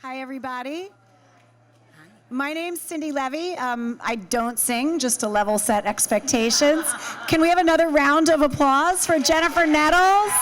Hi, everybody. My name's Cindi Leivi. I don't sing, just to level set expectations. Can we have another round of applause for Jennifer Nettles?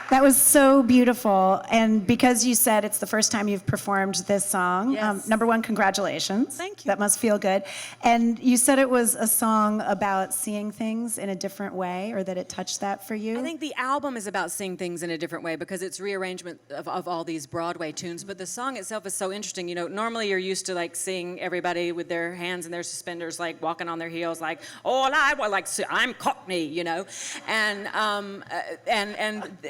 That was so beautiful, and because you said it's the first time you've performed this song, Yes. number one, congratulations. Thank you. That must feel good. And you said it was a song about seeing things in a different way, or that it touched that for you? I think the album is about seeing things in a different way because it's rearrangement of all these Broadway tunes, but the song itself is so interesting. You know, normally you're used to like seeing everybody with their hands in their suspenders, like walking on their heels, like, oh, I'm Cockney, you know. And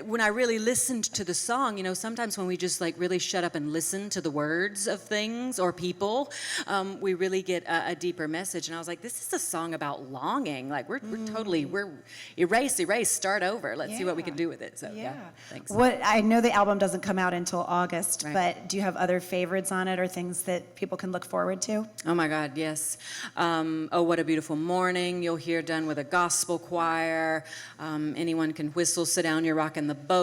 when I really listened to the song, you know, sometimes when we just like really shut up and listen to the words of things or people, we really get a deeper message. And I was like, this is a song about longing. Like we're erase, start over. Let's see what we can do with it. So yeah, thanks. I know the album doesn't come out until August, Right. but do you have other favorites on it or things that people can look forward to? Oh my God, yes. Oh, What a Beautiful Morning, you'll hear done with a gospel choir. Anyone Can Whistle, Sit Down, You're Rocking the Boat.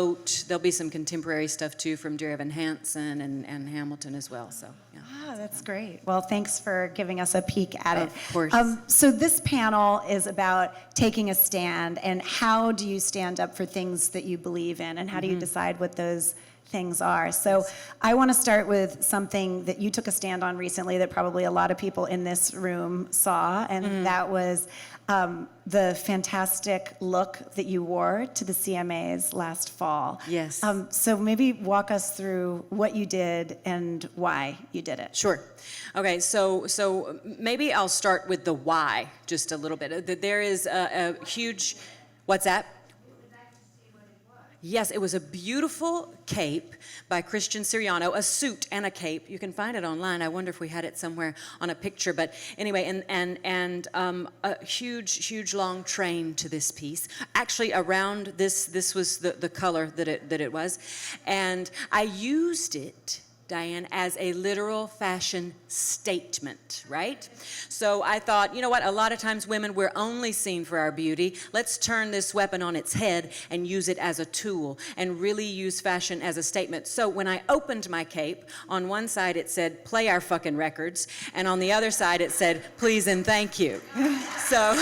There'll be some contemporary stuff too from Dear Evan Hansen and Hamilton as well. So yeah. Ah, that's great. Well, thanks for giving us a peek at it. Of course. So this panel is about taking a stand, and how do you stand up for things that you believe in, and how do you decide what those things are? So I want to start with something that you took a stand on recently that probably a lot of people in this room saw, and that was the fantastic look that you wore to the CMAs last fall. Yes. So maybe walk us through what you did and why you did it. Sure. Okay, so maybe I'll start with the why just a little bit. There is a huge, what's that? Yes, it was a beautiful cape by Christian Siriano, a suit and a cape. You can find it online. I wonder if we had it somewhere on a picture. But anyway, and a huge long train to this piece. Actually, around this was the color that it was, and I used it, Diane, as a literal fashion statement, right? So I thought, you know what, a lot of times women, we're only seen for our beauty. Let's turn this weapon on its head and use it as a tool and really use fashion as a statement. So when I opened my cape, on one side it said, play our fucking records, and on the other side it said, please and thank you. So...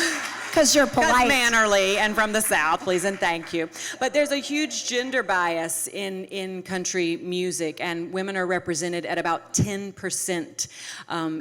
Because you're polite. Mannerly and from the South, please and thank you. But there's a huge gender bias in country music, and women are represented at about 10%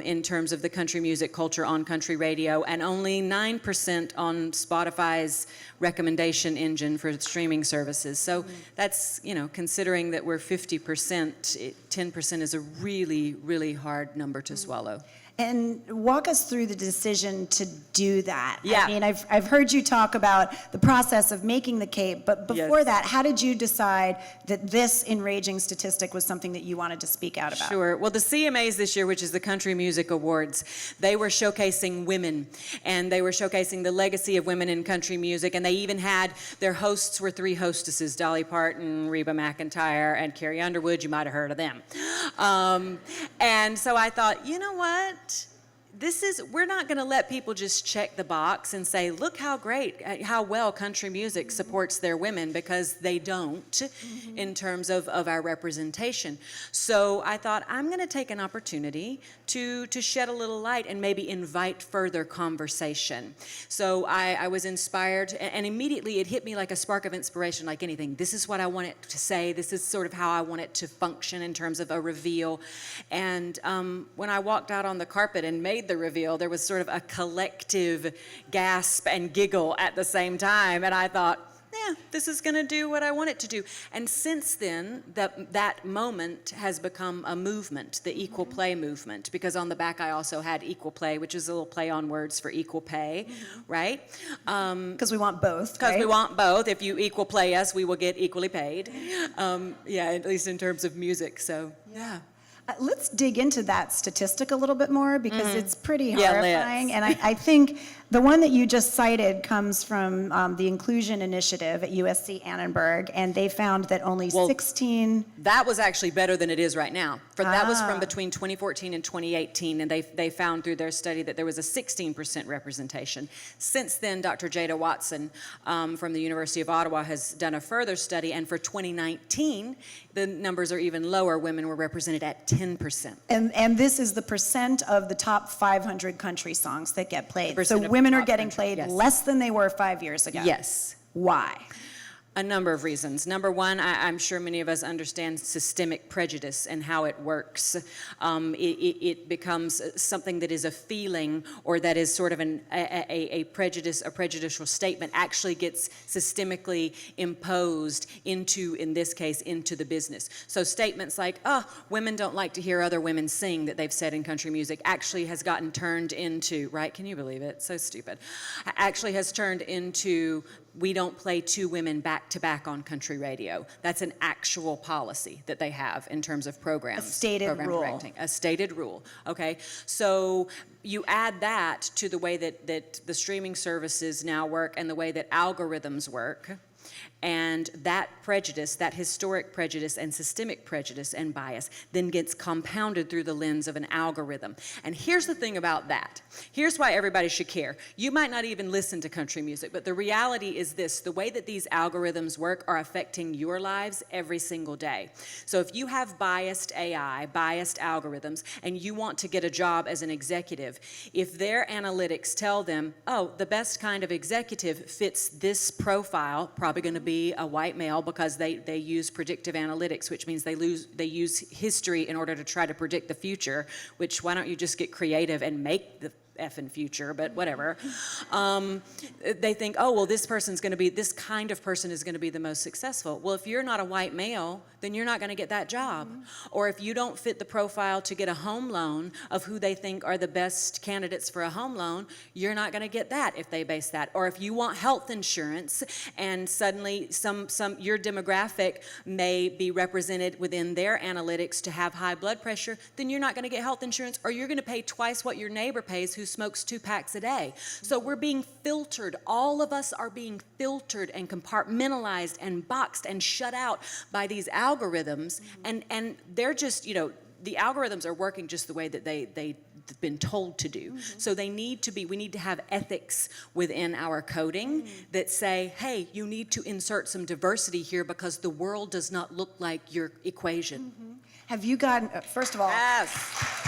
in terms of the country music culture on country radio, and only 9% on Spotify's recommendation engine for streaming services. So that's, you know, considering that we're 50%, 10% is a really, really hard number to swallow. And walk us through the decision to do that. Yeah. I mean, I've heard you talk about the process of making the cape, but before that, how did you decide that this enraging statistic was something that you wanted to speak out about? Sure. Well, the CMAs this year, which is the Country Music Awards, they were showcasing women, and they were showcasing the legacy of women in country music, and they even had, their hosts were 3 hostesses, Dolly Parton, Reba McEntire, and Carrie Underwood. You might have heard of them. And so I thought, you know what? We're not going to let people just check the box and say, look how great, how well country music supports their women, because they don't in terms of our representation. So I thought, I'm going to take an opportunity to shed a little light and maybe invite further conversation. So I was inspired, and immediately it hit me like a spark of inspiration, like anything. This is what I want it to say. This is sort of how I want it to function in terms of a reveal. And when I walked out on the carpet and made the reveal, there was sort of a collective gasp and giggle at the same time, and I thought, yeah, this is going to do what I want it to do. And since then, that moment has become a movement, the equal play movement, because on the back I also had equal play, which is a little play on words for equal pay, right? Because we want both. Because we want both. If you equal play us, we will get equally paid. Yeah, at least in terms of music. So yeah. Let's dig into that statistic a little bit more, because it's pretty Yeah, horrifying. And I think The one that you just cited comes from the Inclusion Initiative at USC Annenberg, and they found that only 16... That was actually better than it is right now. That was from between 2014 and 2018, and they found through their study that there was a 16% representation. Since then, Dr. Jada Watson from the University of Ottawa has done a further study, and for 2019, the numbers are even lower. Women were represented at 10%. And this is the percent of the top 500 country songs that get played. So of women are top getting country, played yes. less than they were 5 years ago. Yes. Why? A number of reasons. Number one, I'm sure many of us understand systemic prejudice and how it works. It becomes something that is a feeling, or that is sort of a prejudice, a prejudicial statement, actually gets systemically imposed into, in this case, into the business. So statements like, oh, women don't like to hear other women sing, that they've said in country music, actually has gotten turned into, right? Can you believe it? So stupid. Actually has turned into, we don't play two women back to back on country radio. That's an actual policy that they have in terms of programs. A stated program rule. directing. A stated rule, okay? So you add that to the way that the streaming services now work and the way that algorithms work, and that prejudice, that historic prejudice and systemic prejudice and bias then gets compounded through the lens of an algorithm. And here's the thing about that. Here's why everybody should care. You might not even listen to country music, but the reality is this: the way that these algorithms work are affecting your lives every single day. So if you have biased AI, biased algorithms, and you want to get a job as an executive, if their analytics tell them, oh, the best kind of executive fits this profile, probably going to be a white male, because they use predictive analytics, which means they use history in order to try to predict the future, which, why don't you just get creative and make the effing future, but whatever. They think, oh, well, this kind of person is going to be the most successful. Well, if you're not a white male, then you're not going to get that job. Or if you don't fit the profile to get a home loan of who they think are the best candidates for a home loan, you're not going to get that if they base that. Or if you want health insurance and suddenly your demographic may be represented within their analytics to have high blood pressure, then you're not going to get health insurance, or you're going to pay twice what your neighbor pays who smokes 2 packs a day. So we're being filtered. All of us are being filtered and compartmentalized and boxed and shut out by these algorithms, and they're just, the algorithms are working just the way that they've been told to do. So we need to have ethics within our coding that say, hey, you need to insert some diversity here because the world does not look like your equation. Have you gotten, first of all... Yes.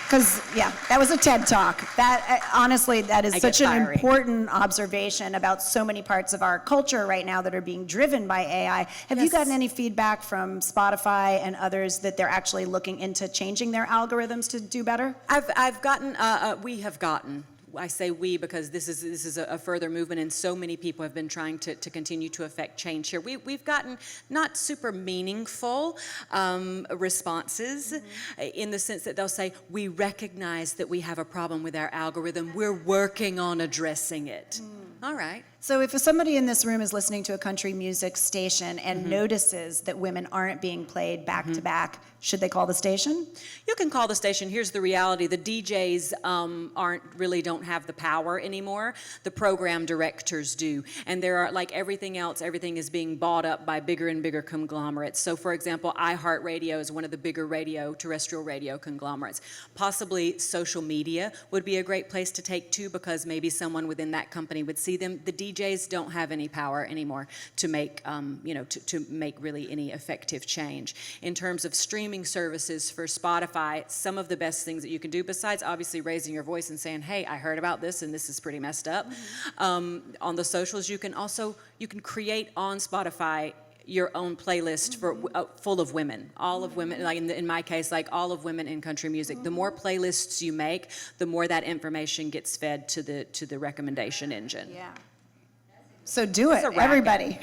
Because, that was a TED Talk. That, honestly, that is such an important observation about so many parts of our culture right now that are being driven by AI. Have you gotten any feedback from Spotify and others that they're actually looking into changing their algorithms to do better? We have gotten. I say we because this is a further movement, and so many people have been trying to continue to affect change here. We've gotten not super meaningful responses in the sense that they'll say, we recognize that we have a problem with our algorithm. We're working on addressing it. All right. So if somebody in this room is listening to a country music station and notices that women aren't being played back to back, should they call the station? You can call the station. Here's the reality. The DJs don't have the power anymore. The program directors do. And there are, like everything else, everything is being bought up by bigger and bigger conglomerates. So for example, iHeartRadio is one of the bigger terrestrial radio conglomerates. Possibly social media would be a great place to take to, because maybe someone within that company would see them. The DJs don't have any power anymore to make, to make really any effective change. In terms of streaming services for Spotify, some of the best things that you can do, besides obviously raising your voice and saying, hey, I heard about this and this is pretty messed up, on the socials, you can create on Spotify your own playlist for full of women, all of women, like in my case, like all of women in country music. The more playlists you make, the more that information gets fed to the recommendation engine. Yeah. So do it, everybody.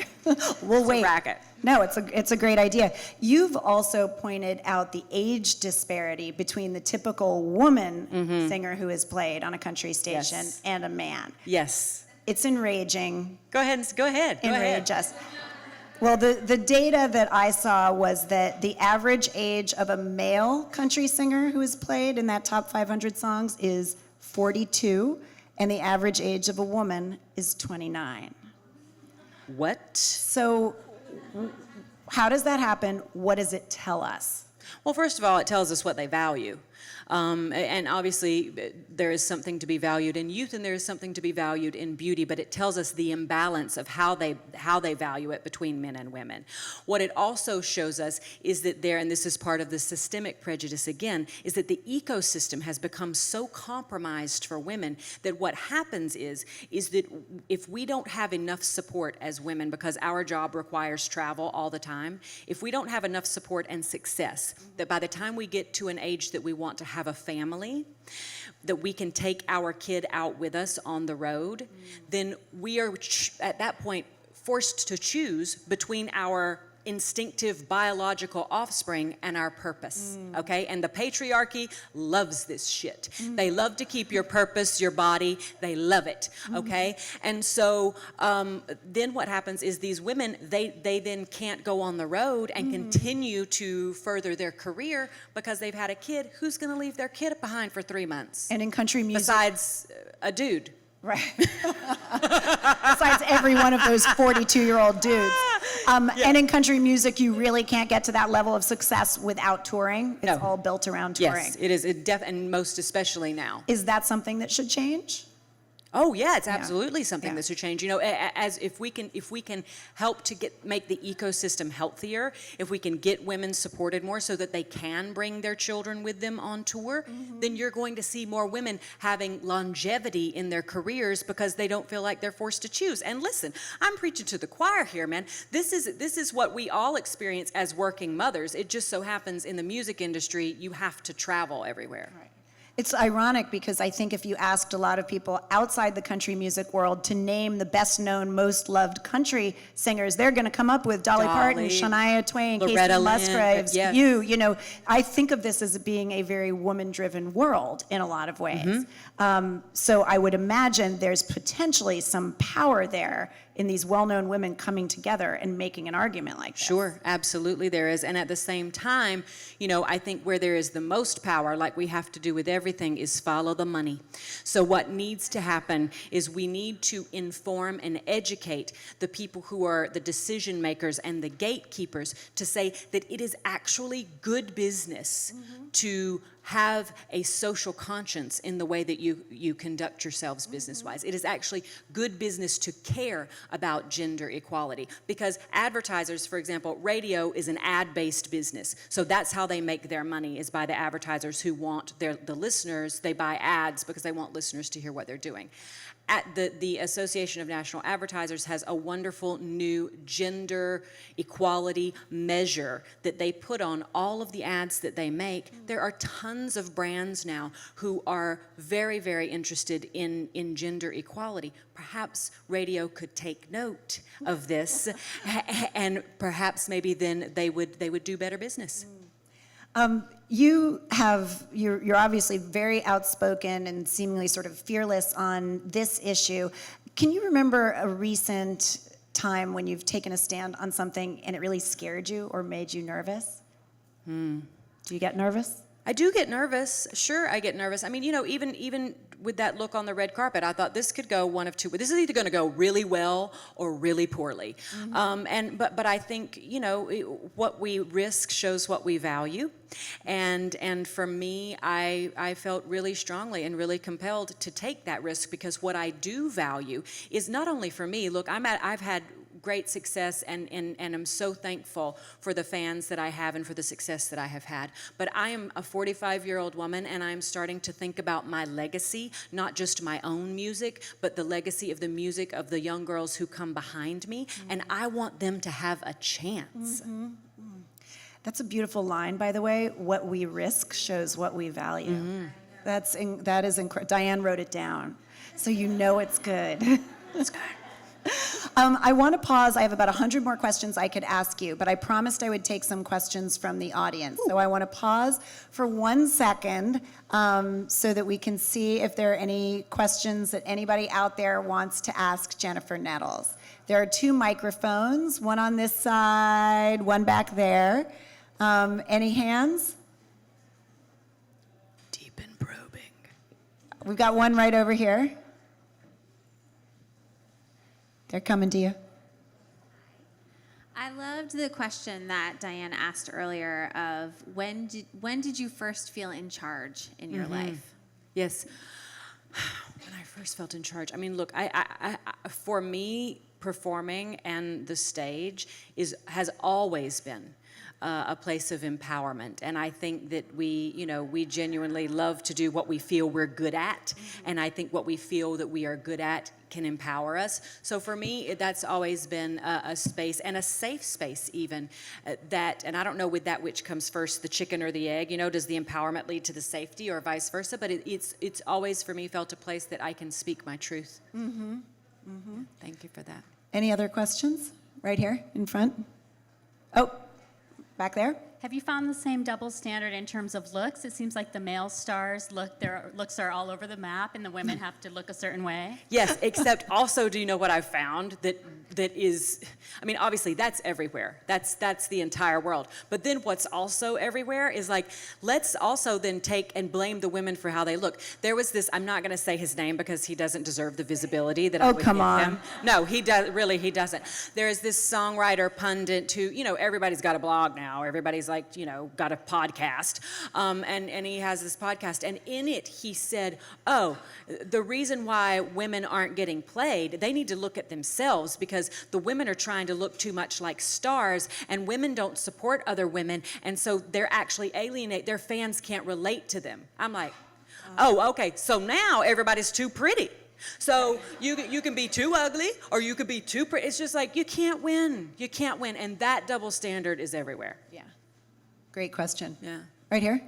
We'll wait. It's a racket. No, it's a great idea. You've also pointed out the age disparity between the typical woman singer who is played on a country station and a man. Yes. It's enraging. Go ahead. Enrage us. Well, the data that I saw was that the average age of a male country singer who is played in that top 500 songs is 42, and the average age of a woman is 29. What? So how does that happen? What does it tell us? Well, first of all, it tells us what they value. And obviously, there is something to be valued in youth, and there is something to be valued in beauty, but it tells us the imbalance of how they value it between men and women. What it also shows us is that and this is part of the systemic prejudice again, is that the ecosystem has become so compromised for women that what happens is that if we don't have enough support as women, because our job requires travel all the time, if we don't have enough support and success, that by the time we get to an age that we want to have a family, that we can take our kid out with us on the road, then we are at that point forced to choose between our instinctive biological offspring and our purpose, okay? And the patriarchy loves this shit. They love to keep your purpose, your body, they love it, okay? And so then what happens is these women, they then can't go on the road and continue to further their career because they've had a kid. Who's gonna leave their kid behind for 3 months? And in country music... Besides a dude. Right. Besides every one of those 42-year-old dudes. And in country music, you really can't get to that level of success without touring. It's all built around touring. Yes, it is. And most especially now. Is that something that should change? Oh yeah, it's absolutely something that should change. You know, as if we can help to make the ecosystem healthier, if we can get women supported more so that they can bring their children with them on tour, then you're going to see more women having longevity in their careers because they don't feel like they're forced to choose. And listen, I'm preaching to the choir here, man. This is what we all experience as working mothers. It just so happens in the music industry, you have to travel everywhere. Right. It's ironic because I think if you asked a lot of people outside the country music world to name the best known, most loved country singers, they're going to come up with Dolly Parton, Shania Twain, Loretta Casey Musgraves, Lynn, yes. you know. I think of this as being a very woman-driven world in a lot of ways. So I would imagine there's potentially some power there in these well-known women coming together and making an argument like this. Sure, absolutely there is. And at the same time, you know, I think where there is the most power, like we have to do with everything, is follow the money. So what needs to happen is we need to inform and educate the people who are the decision makers and the gatekeepers to say that it is actually good business to have a social conscience in the way that you conduct yourselves business-wise. It is actually good business to care about gender equality because advertisers, for example, radio is an ad-based business. So that's how they make their money, is by the advertisers who want the listeners. They buy ads because they want listeners to hear what they're doing. The Association of National Advertisers has a wonderful new gender equality measure that they put on all of the ads that they make. There are tons of brands now who are very, very interested in gender equality. Perhaps radio could take note of this, and perhaps maybe then they would do better business. You're obviously very outspoken and seemingly sort of fearless on this issue. Can you remember a recent time when you've taken a stand on something and it really scared you or made you nervous? Do you get nervous? I do get nervous. Sure, I get nervous. I mean, you know, even with that look on the red carpet, I thought this could go one of two ways. This is either going to go really well or really poorly. But I think, you know, what we risk shows what we value. And for me, I felt really strongly and really compelled to take that risk because what I do value is not only for me. Look, I've had great success and I'm so thankful for the fans that I have and for the success that I have had. But I am a 45-year-old woman and I'm starting to think about my legacy, not just my own music, but the legacy of the music of the young girls who come behind me, and I want them to have a chance. That's a beautiful line, by the way. What we risk shows what we value. That is incredible. Diane wrote it down, so you know it's good. It's good. I want to pause. I have about 100 more questions I could ask you, but I promised I would take some questions from the audience. So I want to pause for 1 second so that we can see if there are any questions that anybody out there wants to ask Jennifer Nettles. There are 2 microphones, one on this side, one back there. Any hands? Deep and probing. We've got one right over here. They're coming to you. I loved the question that Diane asked earlier of when did you first feel in charge in your life? Yes. When I first felt in charge, I mean, look, I for me, performing and the stage has always been a place of empowerment, and I think that we genuinely love to do what we feel we're good at, and I think what we feel that we are good at can empower us. So for me, that's always been a space, and a safe space even, that, and I don't know with that which comes first, the chicken or the egg, does the empowerment lead to the safety or vice versa, but it's always for me felt a place that I can speak my truth. Thank you for that. Any other questions? Right here in front. Oh, back there. Have you found the same double standard in terms of looks? It seems like the male stars their looks are all over the map, and the women have to look a certain way. Yes, except also, do you know what I've found that is, I mean, obviously that's everywhere. That's the entire world. But then what's also everywhere is like, let's also then take and blame the women for how they look. There was this, I'm not going to say his name because he doesn't deserve the visibility that I would come give on. him. No, he doesn't. There is this songwriter pundit who, everybody's got a blog now. Everybody's like, got a podcast. And he has this podcast. And in it, he said, the reason why women aren't getting played, they need to look at themselves, because the women are trying to look too much like stars, and women don't support other women. And so they're actually their fans can't relate to them. I'm like, oh, okay. So now everybody's too pretty. So you can be too ugly, or you could be too pretty. It's just like, you can't win. You can't win. And that double standard is everywhere. Yeah. Great question. Yeah. Right here.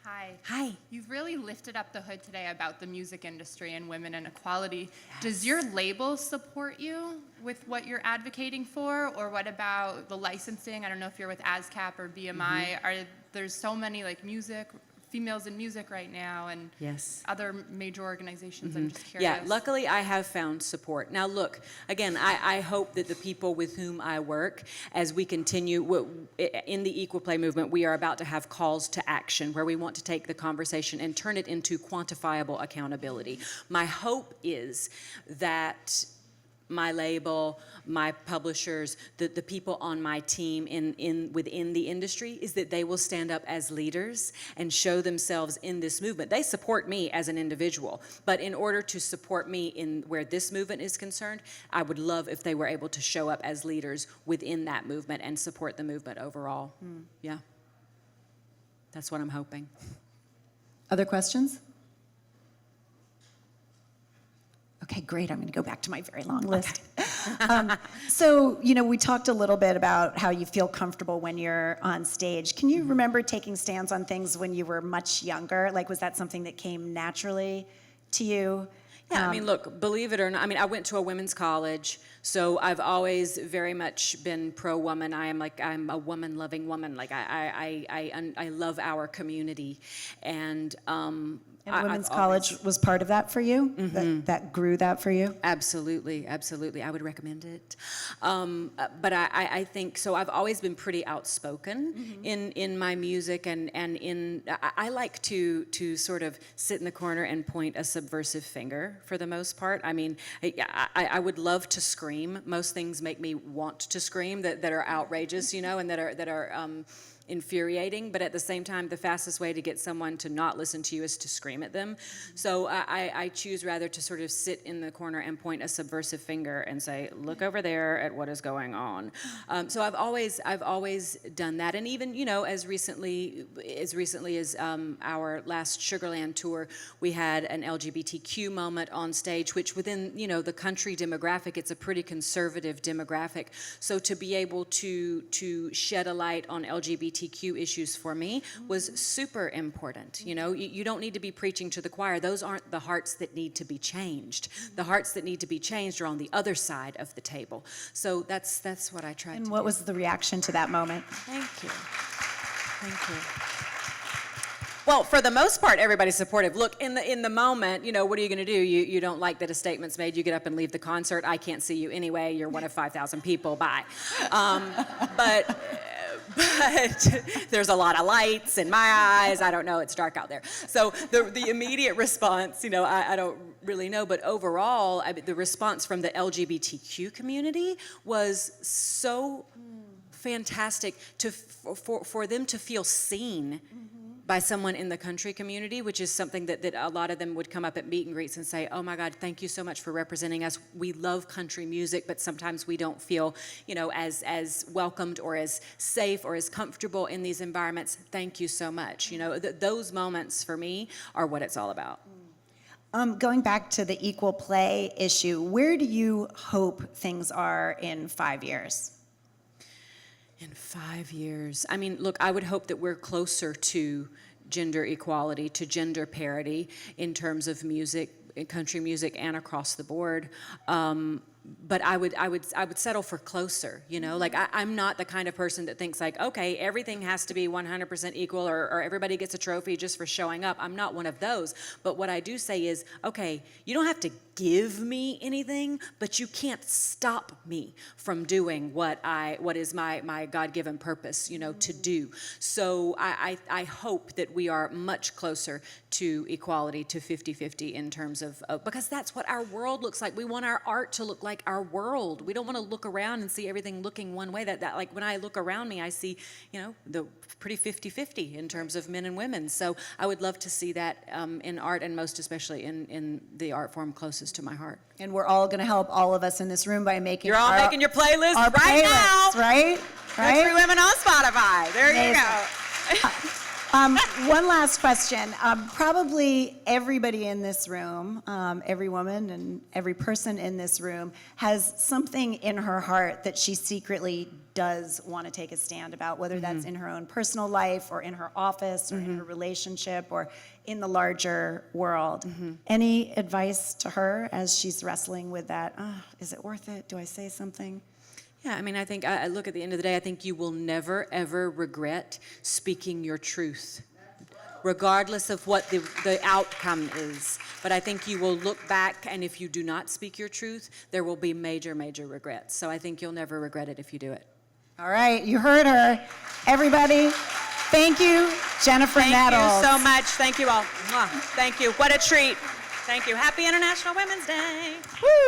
Hi. Hi. You've really lifted up the hood today about the music industry and women and equality. Yes. Does your label support you with what you're advocating for, or what about the licensing? I don't know if you're with ASCAP or BMI. There's so many females in music right now, and yes, other major organizations. I'm just curious. Yeah, luckily I have found support. Now look, again, I hope that the people with whom I work, as we continue in the equal play movement, we are about to have calls to action where we want to take the conversation and turn it into quantifiable accountability. My hope is that my label, my publishers, the people on my team within the industry, is that they will stand up as leaders and show themselves in this movement. They support me as an individual, but in order to support me in where this movement is concerned, I would love if they were able to show up as leaders within that movement and support the movement overall. Yeah. That's what I'm hoping. Other questions? Okay, great. I'm going to go back to my very long list. So, we talked a little bit about how you feel comfortable when you're on stage. Can you remember taking stands on things when you were much younger? Like, was that something that came naturally to you? Yeah, I mean, look, believe it or not, I went to a women's college, so I've always very much been pro-woman. I'm a woman-loving woman. Like, I love our community, and women's college was part of that for you? That grew that for you? Absolutely. I would recommend it. But I think, so I've always been pretty outspoken in my music, and I like to sort of sit in the corner and point a subversive finger for the most part. I mean, I would love to scream. Most things make me want to scream that are outrageous, and that are infuriating, but at the same time, the fastest way to get someone to not listen to you is to scream at them. So I choose rather to sort of sit in the corner and point a subversive finger and say, look over there at what is going on. So I've always done that, and even as recently as our last Sugarland tour, we had an LGBTQ moment on stage, which within the country demographic, it's a pretty conservative demographic. So to be able to shed a light on LGBTQ issues for me was super important. You don't need to be preaching to the choir. Those aren't the hearts that need to be changed. The hearts that need to be changed are on the other side of the table. So that's what I tried to do. And what was the reaction to that moment? Thank you. Well, for the most part, everybody's supportive. Look, in the moment, what are you going to do? You don't like that a statement's made. You get up and leave the but there's a lot of lights in my eyes. I don't know, it's dark out there. So the immediate response, I don't really know, but overall, the response from the LGBTQ community was so fantastic for them to feel seen by someone in the country community, which is something that a lot of them would come up at meet and greets and say, oh my God, thank you so much for representing us. We love country music, but sometimes we don't feel, as welcomed or as safe or as comfortable in these environments. Thank you so much. Those moments for me are what it's all about. Going back to the equal play issue, where do you hope things are in 5 years? In 5 years, look, I would hope that we're closer to gender equality, to gender parity in terms of music, in country music, and across the board. But I would settle for closer, Like I'm not the kind of person that thinks like, okay, everything has to be 100% equal or everybody gets a trophy just for showing up. I'm not one of those. But what I do say is, okay, you don't have to give me anything, but you can't stop me from doing what is my God-given purpose, to do. So I hope that we are much closer to equality, to 50-50 in terms of, because that's what our world looks like. We want our art to look like our world. We don't want to look around and see everything looking one way. That like when I look around me, I see, the pretty 50-50 in terms of men and women. So I would love to see that in art, and most especially in the art form closest to my heart. And we're all going to help all of us in this room by making You're all making your playlist our right now. playlists, right? Country Women on Spotify. There you Amazing. go. One last question. Probably everybody in this room, every woman and every person in this room has something in her heart that she secretly does want to take a stand about, whether that's in her own personal life or in her office or in her relationship or in the larger world. Any advice to her as she's wrestling with that? Is it worth it? Do I say something? Yeah, I think, I look at the end of the day, I think you will never, ever regret speaking your truth, regardless of what the outcome is. But I think you will look back, and if you do not speak your truth, there will be major, major regrets. So I think you'll never regret it if you do it. All right, you heard her. Everybody, thank you, Jennifer Nettles. Thank you so much. Thank you all. Mwah. Thank you. What a treat. Thank you. Happy International Women's Day. Woo!